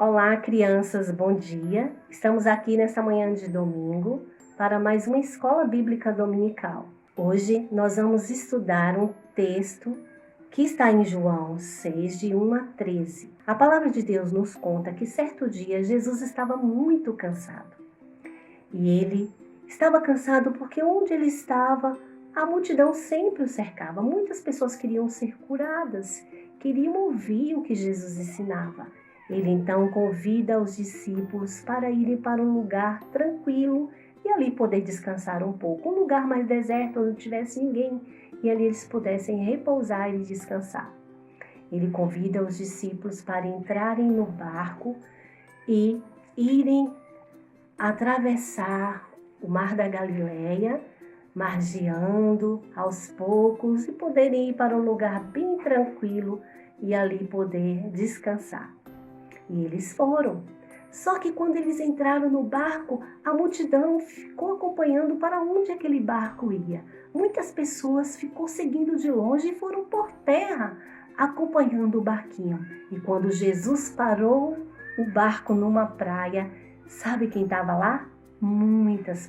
Olá, crianças, bom dia. Estamos aqui nessa manhã de domingo para mais uma escola bíblica dominical. Hoje nós vamos estudar um texto que está em João 6, de 1 a 13. A palavra de Deus nos conta que certo dia Jesus estava muito cansado. E ele estava cansado porque onde ele estava, a multidão sempre o cercava. Muitas pessoas queriam ser curadas, queriam ouvir o que Jesus ensinava. Ele então convida os discípulos para irem para um lugar tranquilo e ali poder descansar um pouco. Um lugar mais deserto, onde não tivesse ninguém, e ali eles pudessem repousar e descansar. Ele convida os discípulos para entrarem no barco e irem atravessar o Mar da Galileia, margeando aos poucos e poderem ir para um lugar bem tranquilo e ali poder descansar. E eles foram. Só que quando eles entraram no barco, a multidão ficou acompanhando para onde aquele barco ia. Muitas pessoas ficou seguindo de longe e foram por terra acompanhando o barquinho. E quando Jesus parou o barco numa praia, sabe quem estava lá? Muitas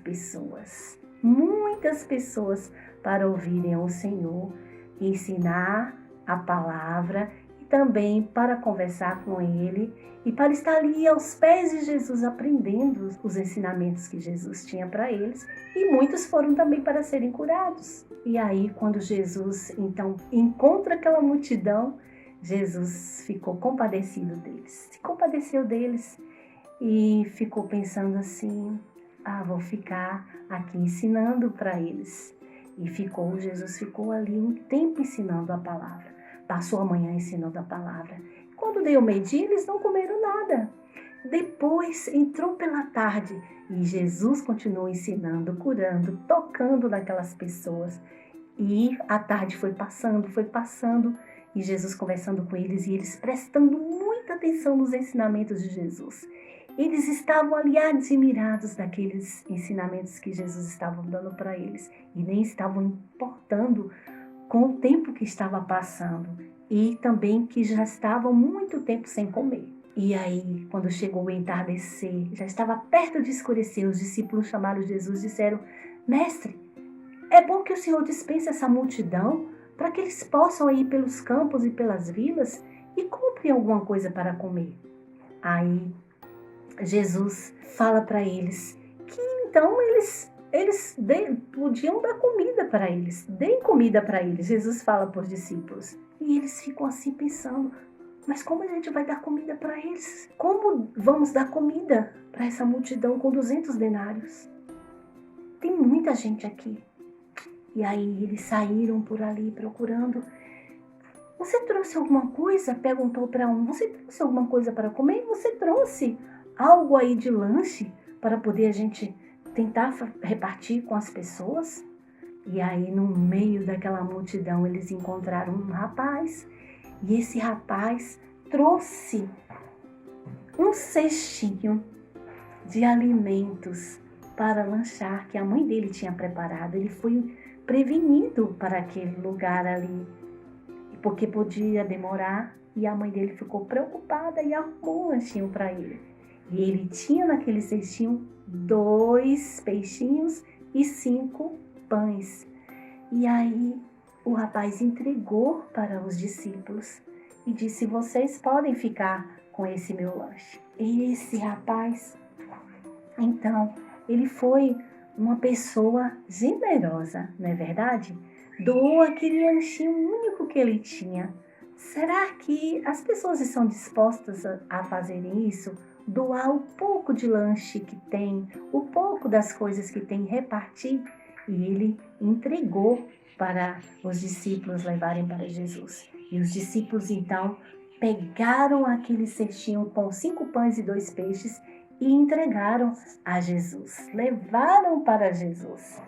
pessoas para ouvirem o Senhor, ensinar a palavra e também para conversar com Ele e para estar ali aos pés de Jesus aprendendo os ensinamentos que Jesus tinha para eles. E muitos foram também para serem curados. E aí, quando Jesus então encontra aquela multidão, Jesus ficou compadecido deles, se compadeceu deles e ficou pensando assim: vou ficar aqui ensinando para eles. E Jesus ficou ali um tempo ensinando a palavra. Passou a manhã ensinando a palavra. Quando deu meio-dia, eles não comeram nada. Depois entrou pela tarde e Jesus continuou ensinando, curando, tocando naquelas pessoas. E a tarde foi passando e Jesus conversando com eles e eles prestando muita atenção nos ensinamentos de Jesus. Eles estavam ali admirados daqueles ensinamentos que Jesus estava dando para eles e nem estavam importando com o tempo que estava passando e também que já estavam muito tempo sem comer. E aí, quando chegou o entardecer, já estava perto de escurecer, os discípulos chamaram Jesus e disseram: Mestre, é bom que o Senhor dispense essa multidão para que eles possam ir pelos campos e pelas vilas e comprem alguma coisa para comer. Aí Jesus fala para eles que então eles podiam dar comida para eles, deem comida para eles. Jesus fala para os discípulos e eles ficam assim pensando: mas como a gente vai dar comida para eles? Como vamos dar comida para essa multidão com 200 denários? Tem muita gente aqui. E aí eles saíram por ali procurando. Você trouxe alguma coisa? Perguntou para um. Você trouxe alguma coisa para comer? Você trouxe algo aí de lanche para poder a gente tentar repartir com as pessoas? E aí no meio daquela multidão eles encontraram um rapaz. E esse rapaz trouxe um cestinho de alimentos para lanchar que a mãe dele tinha preparado. Ele foi prevenido para aquele lugar ali, porque podia demorar, e a mãe dele ficou preocupada e arrumou um lanchinho para ele. E ele tinha naquele cestinho 2 peixinhos e 5 pães. E aí o rapaz entregou para os discípulos e disse: vocês podem ficar com esse meu lanche. E esse rapaz, então, ele foi uma pessoa generosa, não é verdade? Doou aquele lanchinho único que ele tinha. Será que as pessoas estão dispostas a fazerem isso? Doar o pouco de lanche que tem, o pouco das coisas que tem, repartir? E ele entregou para os discípulos levarem para Jesus. E os discípulos então pegaram aquele cestinho com 5 pães e 2 peixes e entregaram a Jesus, levaram para Jesus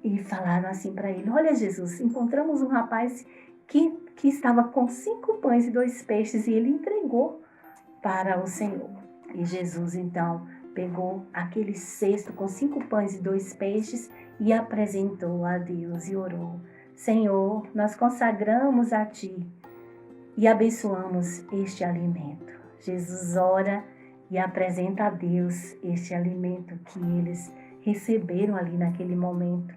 e falaram assim para ele: olha, Jesus, encontramos um rapaz que estava com 5 pães e 2 peixes e ele entregou para o Senhor. E Jesus então pegou aquele cesto com 5 pães e 2 peixes e apresentou a Deus e orou: Senhor, nós consagramos a Ti e abençoamos este alimento. Jesus ora e apresenta a Deus este alimento que eles receberam ali naquele momento.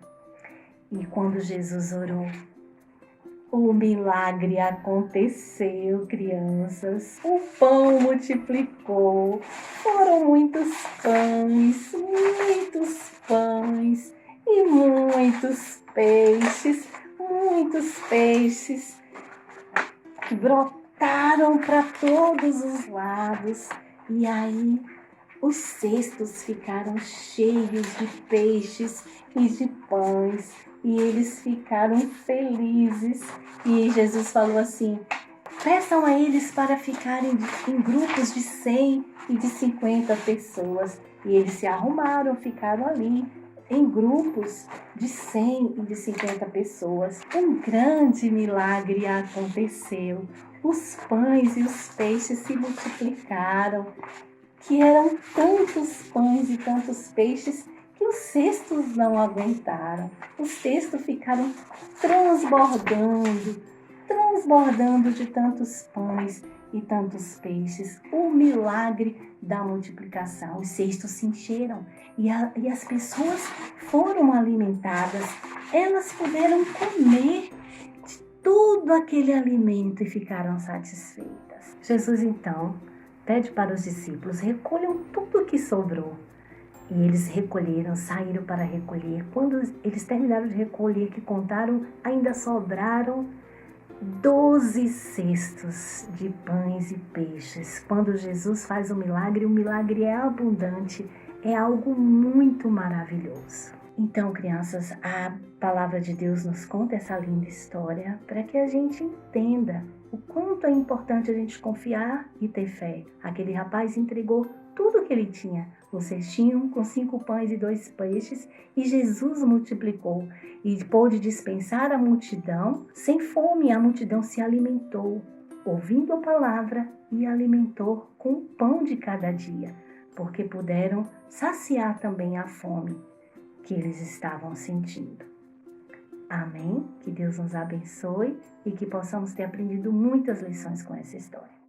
E quando Jesus orou, o milagre aconteceu, crianças. O pão multiplicou. Foram muitos pães e muitos peixes. Muitos peixes brotaram para todos os lados. E aí os cestos ficaram cheios de peixes e de pães. E eles ficaram felizes. E Jesus falou assim: peçam a eles para ficarem em grupos de 100 e de 50 pessoas. E eles se arrumaram, ficaram ali em grupos de 100 e de 50 pessoas. Um grande milagre aconteceu. Os pães e os peixes se multiplicaram, que eram tantos pães e tantos peixes que os cestos não aguentaram. Os cestos ficaram transbordando de tantos pães e tantos peixes. O milagre da multiplicação. Os cestos se encheram e as pessoas foram alimentadas. Elas puderam comer de todo aquele alimento e ficaram satisfeitas. Jesus, então, pede para os discípulos: recolham tudo o que sobrou. E eles recolheram, saíram para recolher. Quando eles terminaram de recolher, que contaram, ainda sobraram 12 cestos de pães e peixes. Quando Jesus faz o milagre é abundante, é algo muito maravilhoso. Então, crianças, a palavra de Deus nos conta essa linda história para que a gente entenda o quanto é importante a gente confiar e ter fé. Aquele rapaz entregou tudo o que ele tinha, um cestinho com 5 pães e 2 peixes, e Jesus multiplicou e pôde dispensar a multidão. Sem fome, a multidão se alimentou, ouvindo a palavra, e alimentou com o pão de cada dia, porque puderam saciar também a fome que eles estavam sentindo. Amém? Que Deus nos abençoe e que possamos ter aprendido muitas lições com essa história.